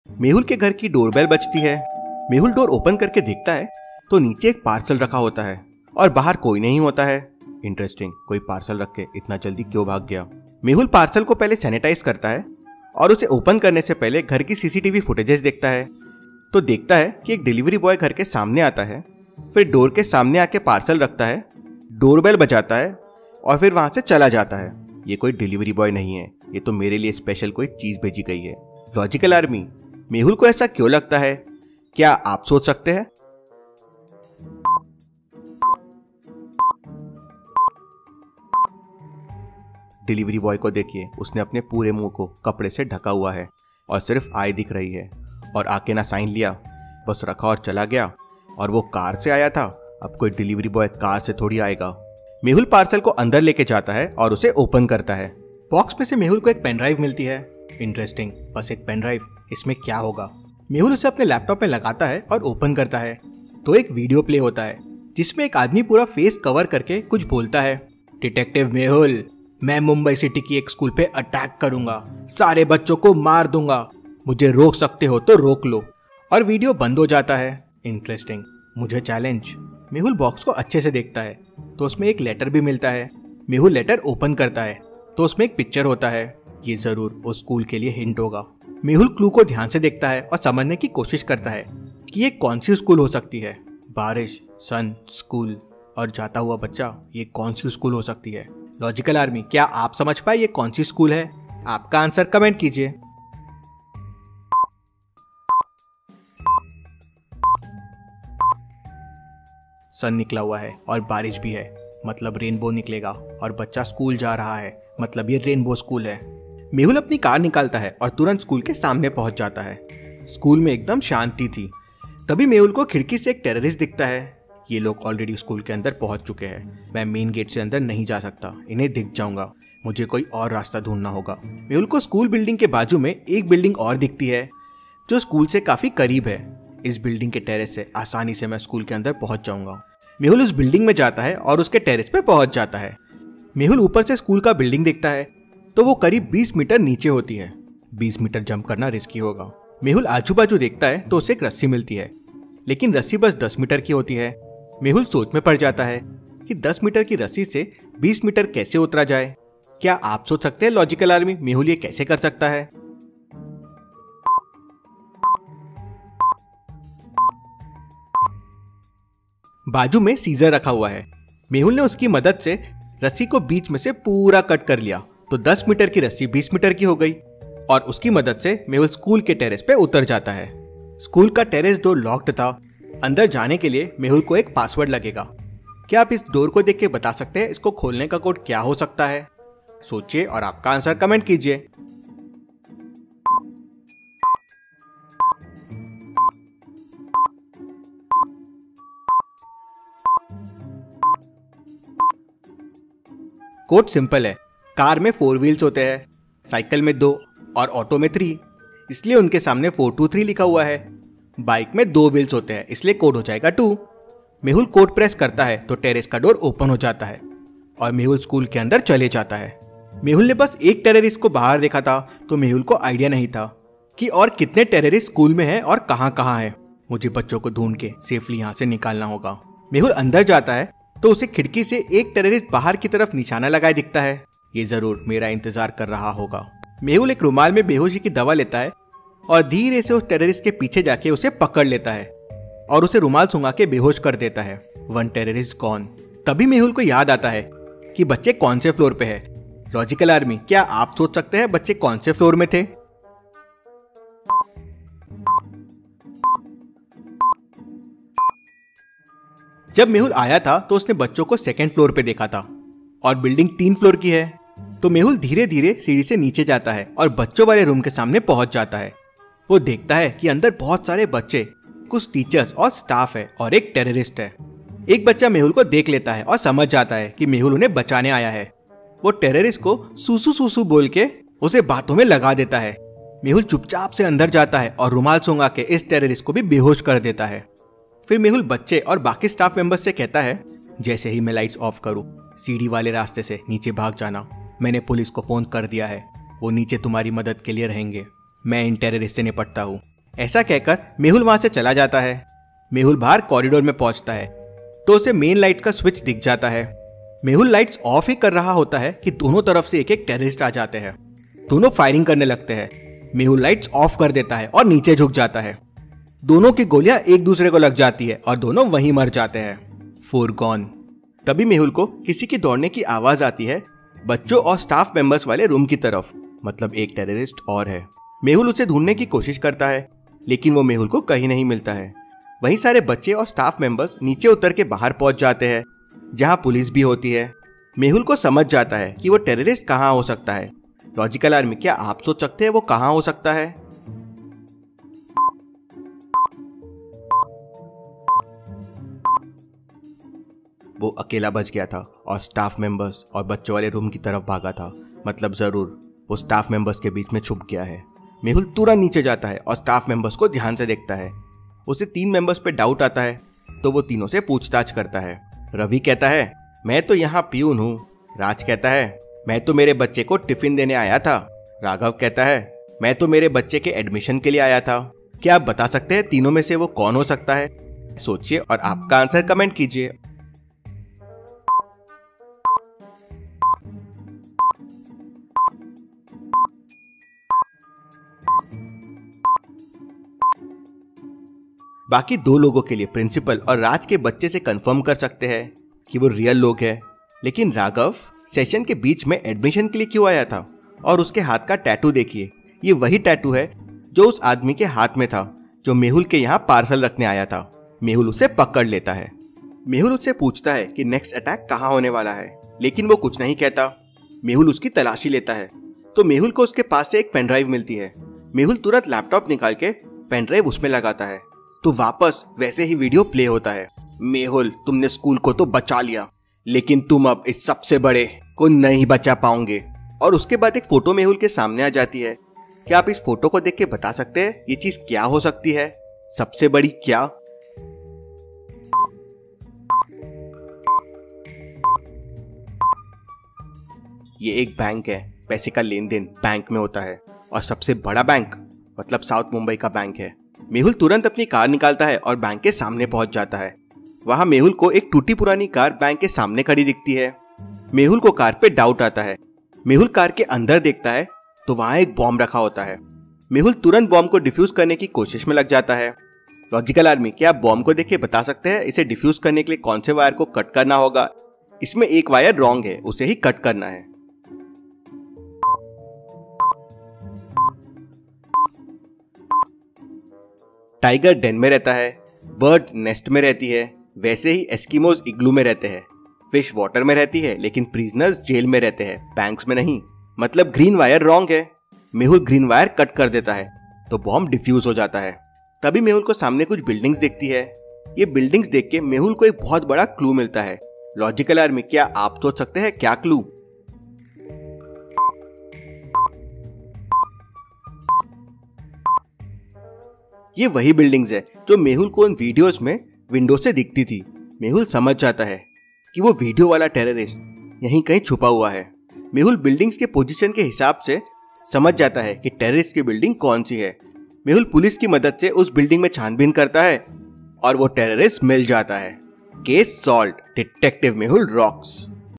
मेहुल के घर की डोरबेल बजती है। मेहुल डोर ओपन करके देखता है तो नीचे एक पार्सल रखा होता है और बाहर कोई नहीं होता है। इंटरेस्टिंग, कोई पार्सल रख के इतना जल्दी क्यों भाग गया। मेहुल पार्सल को पहले सैनिटाइज करता है और उसे ओपन करने से पहले घर की सीसीटीवी फुटेजेस देखता है तो देखता है कि एक डिलीवरी बॉय घर के सामने आता है, फिर डोर के सामने आके पार्सल रखता है, डोरबेल बजाता है और फिर वहां से चला जाता है। ये कोई डिलीवरी बॉय नहीं है, ये तो मेरे लिए स्पेशल कोई चीज भेजी गई है। लॉजिकल आर्मी, मेहुल को ऐसा क्यों लगता है? क्या आप सोच सकते हैं? डिलीवरी बॉय को देखिए, उसने अपने पूरे मुंह को कपड़े से ढका हुआ है और सिर्फ आई दिख रही है। और आके ना साइन लिया, बस रखा और चला गया। और वो कार से आया था, अब कोई डिलीवरी बॉय कार से थोड़ी आएगा। मेहुल पार्सल को अंदर लेके जाता है और उसे ओपन करता है। बॉक्स में से मेहुल को एक पेन ड्राइव मिलती है। इंटरेस्टिंग, बस एक पेन ड्राइव, इसमें क्या होगा? मेहुल उसे अपने लैपटॉप में लगाता है और ओपन करता है तो एक वीडियो प्ले होता है जिसमें एक आदमी पूरा फेस कवर करके कुछ बोलता है। डिटेक्टिव मेहुल, मैं मुंबई सिटी की एक स्कूल पे अटैक करूंगा, सारे बच्चों को मार दूंगा, मुझे रोक सकते हो तो रोक लो। और वीडियो बंद हो जाता है। इंटरेस्टिंग, मुझे चैलेंज। मेहुल बॉक्स को अच्छे से देखता है तो उसमें एक लेटर भी मिलता है। मेहुल लेटर ओपन करता है तो उसमें एक पिक्चर होता है। ये जरूर उस स्कूल के लिए हिंट होगा। मेहुल क्लू को ध्यान से देखता है और समझने की कोशिश करता है कि ये कौन सी स्कूल हो सकती है। बारिश, सन, स्कूल और जाता हुआ बच्चा, ये कौन सी स्कूल हो सकती है? लॉजिकल आर्मी, क्या आप समझ पाए ये कौन सी स्कूल है? आपका आंसर कमेंट कीजिए। सन निकला हुआ है और बारिश भी है, मतलब रेनबो निकलेगा। और बच्चा स्कूल जा रहा है, मतलब ये रेनबो स्कूल है। मेहुल अपनी कार निकालता है और तुरंत स्कूल के सामने पहुंच जाता है। स्कूल में एकदम शांति थी। तभी मेहुल को खिड़की से एक टेररिस्ट दिखता है। ये लोग ऑलरेडी स्कूल के अंदर पहुंच चुके हैं। मैं मेन गेट से अंदर नहीं जा सकता, इन्हें दिख जाऊंगा। मुझे कोई और रास्ता ढूंढना होगा। मेहुल को स्कूल बिल्डिंग के बाजू में एक बिल्डिंग और दिखती है जो स्कूल से काफी करीब है। इस बिल्डिंग के टेरेस से आसानी से मैं स्कूल के अंदर पहुंच जाऊंगा। मेहुल उस बिल्डिंग में जाता है और उसके टेरेस पे पहुंच जाता है। मेहुल ऊपर से स्कूल का बिल्डिंग देखता है तो वो करीब 20 मीटर नीचे होती है। 20 मीटर जंप करना रिस्की होगा। मेहुल आजू बाजू देखता है तो उसे एक रस्सी मिलती है, लेकिन रस्सी बस 10 मीटर की होती है। मेहुल सोच में पड़ जाता है कि 10 मीटर की रस्सी से 20 मीटर कैसे उतरा जाए। क्या आप सोच सकते हैं लॉजिकल आर्मी, मेहुल ये कैसे कर सकता है? बाजू में सीजर रखा हुआ है। मेहुल ने उसकी मदद से रस्सी को बीच में से पूरा कट कर लिया तो 10 मीटर की रस्सी 20 मीटर की हो गई। और उसकी मदद से मेहुल स्कूल के टेरेस पे उतर जाता है। स्कूल का टेरेस डोर लॉक्ड था। अंदर जाने के लिए मेहुल को एक पासवर्ड लगेगा। क्या आप इस डोर को देख के बता सकते हैं इसको खोलने का कोड क्या हो सकता है? सोचिए और आपका आंसर कमेंट कीजिए। कोड सिंपल है। कार में 4 व्हील्स होते हैं, साइकिल में 2 और ऑटो में 3, इसलिए उनके सामने 423 लिखा हुआ है। बाइक में 2 व्हील्स होते हैं, इसलिए कोड हो जाएगा 2। मेहुल कोड प्रेस करता है तो टेरेस का डोर ओपन हो जाता है और मेहुल स्कूल के अंदर चले जाता है। मेहुल ने बस एक टेररिस्ट को बाहर देखा था तो मेहुल को आइडिया नहीं था कि और कितने टेररिस्ट स्कूल में हैं और कहां कहां हैं। मुझे बच्चों को ढूंढ के सेफली यहां से निकालना होगा। मेहुल अंदर जाता है तो उसे खिड़की से एक टेररिस्ट बाहर की तरफ निशाना लगाए दिखता है। ये जरूर मेरा इंतजार कर रहा होगा। मेहुल एक रुमाल में बेहोशी की दवा लेता है और धीरे से उस टेररिस्ट के पीछे जाके उसे पकड़ लेता है और उसे रुमाल सुंघा के बेहोश कर देता है। 1 टेररिस्ट गॉन। तभी मेहुल को याद आता है कि बच्चे कौन से फ्लोर पे है। लॉजिकल आर्मी, क्या आप सोच सकते हैं बच्चे कौन से फ्लोर में थे? जब मेहुल आया था तो उसने बच्चों को 2nd फ्लोर पे देखा था और बिल्डिंग 3 फ्लोर की है। तो मेहुल धीरे धीरे सीढ़ी से नीचे जाता है और बच्चों वाले रूम के सामने पहुंच जाता है। वो देखता है कि अंदर बहुत सारे बच्चे, कुछ टीचर्स और स्टाफ है और एक टेररिस्ट है। एक बच्चा मेहुल को देख लेता है और समझ जाता है कि मेहुल उन्हें बचाने आया है। वो टेररिस्ट को सूसू सूसू बोल के उसे बातों में लगा देता है। मेहुल चुपचाप से अंदर जाता है और रुमाल सूंघा के इस टेररिस्ट को भी बेहोश कर देता है। फिर मेहुल बच्चे और बाकी स्टाफ मेंबर्स से कहता है, जैसे ही मैं लाइट्स ऑफ करूं, सीढ़ी वाले रास्ते से नीचे भाग जाना। मैंने पुलिस को फोन कर दिया है, वो नीचे तुम्हारी मदद के लिए रहेंगे। मैं इन टेररिस्ट से निपटता हूँ। ऐसा कहकर मेहुल वहां से चला जाता है। मेहुल बाहर कॉरिडोर में पहुंचता है तो उसे मेन लाइट का स्विच दिख जाता है। मेहुल लाइट्स ऑफ ही कर रहा होता है कि दोनों तरफ से एक एक टेररिस्ट आ जाते हैं। दोनों फायरिंग करने लगते हैं। मेहुल लाइट्स ऑफ कर देता है और नीचे झुक जाता है। दोनों की गोलियां एक दूसरे को लग जाती है और दोनों वहीं मर जाते हैं। फोरगॉन। तभी मेहुल को किसी की दौड़ने की आवाज आती है बच्चों और स्टाफ मेंबर्स वाले रूम की तरफ, मतलब एक टेररिस्ट और है। मेहुल उसे ढूंढने की कोशिश करता है लेकिन वो मेहुल को कहीं नहीं मिलता है। वहीं सारे बच्चे और स्टाफ मेंबर्स नीचे उतर के बाहर पहुंच जाते हैं जहां पुलिस भी होती है। मेहुल को समझ जाता है कि वो टेररिस्ट कहां हो सकता है। लॉजिकल आर्मी, क्या आप सोच सकते हैं वो कहां हो सकता है? वो अकेला बच गया था और स्टाफ मेंबर्स और बच्चों वाले रूम की तरफ भागा था, मतलब जरूर वो स्टाफ मेंबर्स के बीच में छुप गया है। मेहुल तुरंत नीचे जाता है और स्टाफ मेंबर्स को ध्यान से देखता है। उसे 3 मेंबर्स पे डाउट आता है तो वो तीनों से पूछताछ करता है। रवि कहता है मैं तो यहाँ पियून हूँ। राज कहता है मैं तो मेरे बच्चे को टिफिन देने आया था। राघव कहता है मैं तो मेरे बच्चे के एडमिशन के लिए आया था। क्या आप बता सकते हैं तीनों में से वो कौन हो सकता है? सोचिए और आपका आंसर कमेंट कीजिए। बाकी 2 लोगों के लिए प्रिंसिपल और राज के बच्चे से कंफर्म कर सकते हैं कि वो रियल लोग हैं, लेकिन राघव सेशन के बीच में एडमिशन के लिए क्यों आया था? और उसके हाथ का टैटू देखिए, ये वही टैटू है जो उस आदमी के हाथ में था जो मेहुल के यहाँ पार्सल रखने आया था। मेहुल उसे पकड़ लेता है। मेहुल उससे पूछता है कि नेक्स्ट अटैक कहाँ होने वाला है, लेकिन वो कुछ नहीं कहता। मेहुल उसकी तलाशी लेता है तो मेहुल को उसके पास से एक पेनड्राइव मिलती है। मेहुल तुरंत लैपटॉप निकाल के पेनड्राइव उसमें लगाता है तो वापस वैसे ही वीडियो प्ले होता है। मेहुल, तुमने स्कूल को तो बचा लिया, लेकिन तुम अब इस सबसे बड़े को नहीं बचा पाओगे। और उसके बाद एक फोटो मेहुल के सामने आ जाती है। क्या आप इस फोटो को देख के बता सकते हैं ये चीज क्या हो सकती है? सबसे बड़ी क्या? ये एक बैंक है। पैसे का लेन देन बैंक में होता है और सबसे बड़ा बैंक मतलब साउथ मुंबई का बैंक है। मेहुल तुरंत अपनी कार निकालता है और बैंक के सामने पहुंच जाता है। वहां मेहुल को एक टूटी पुरानी कार बैंक के सामने खड़ी दिखती है। मेहुल को कार पे डाउट आता है। मेहुल कार के अंदर देखता है तो वहां एक बॉम्ब रखा होता है। मेहुल तुरंत बॉम्ब को डिफ्यूज करने की कोशिश में लग जाता है। लॉजिकल आर्मी, क्या आप बॉम्ब को देख के बता सकते हैं इसे डिफ्यूज करने के लिए कौन से वायर को कट करना होगा? इसमें एक वायर रॉन्ग है, उसे ही कट करना है। टाइगर डेन में रहता है, बर्ड नेस्ट में रहती है, वैसे ही एस्किमोज इग्लू में रहते हैं। फिश वाटर में रहती है लेकिन प्रिजनर्स जेल में रहते हैं, बैंक्स में नहीं। मतलब ग्रीन वायर रॉन्ग है। मेहुल ग्रीन वायर कट कर देता है तो बॉम्ब डिफ्यूज हो जाता है। तभी मेहुल को सामने कुछ बिल्डिंग्स दिखती है। ये बिल्डिंग्स देख के मेहुल को एक बहुत बड़ा क्लू मिलता है। लॉजिकल आर्मी, क्या आप सोच सकते हैं क्या क्लू? ये वही बिल्डिंग्स है जो मेहुल को उन वीडियोस में विंडो से दिखती थी। मेहुल समझ जाता है कि वो वीडियो वाला टेररिस्ट यहीं कहीं छुपा हुआ है। मेहुल बिल्डिंग्स के पोजीशन के हिसाब से समझ जाता है कि टेररिस्ट की बिल्डिंग कौन सी है। मेहुल पुलिस की मदद से उस बिल्डिंग में छानबीन करता है और वो टेररिस्ट मिल जाता है। Case solve, detective Mehul rocks.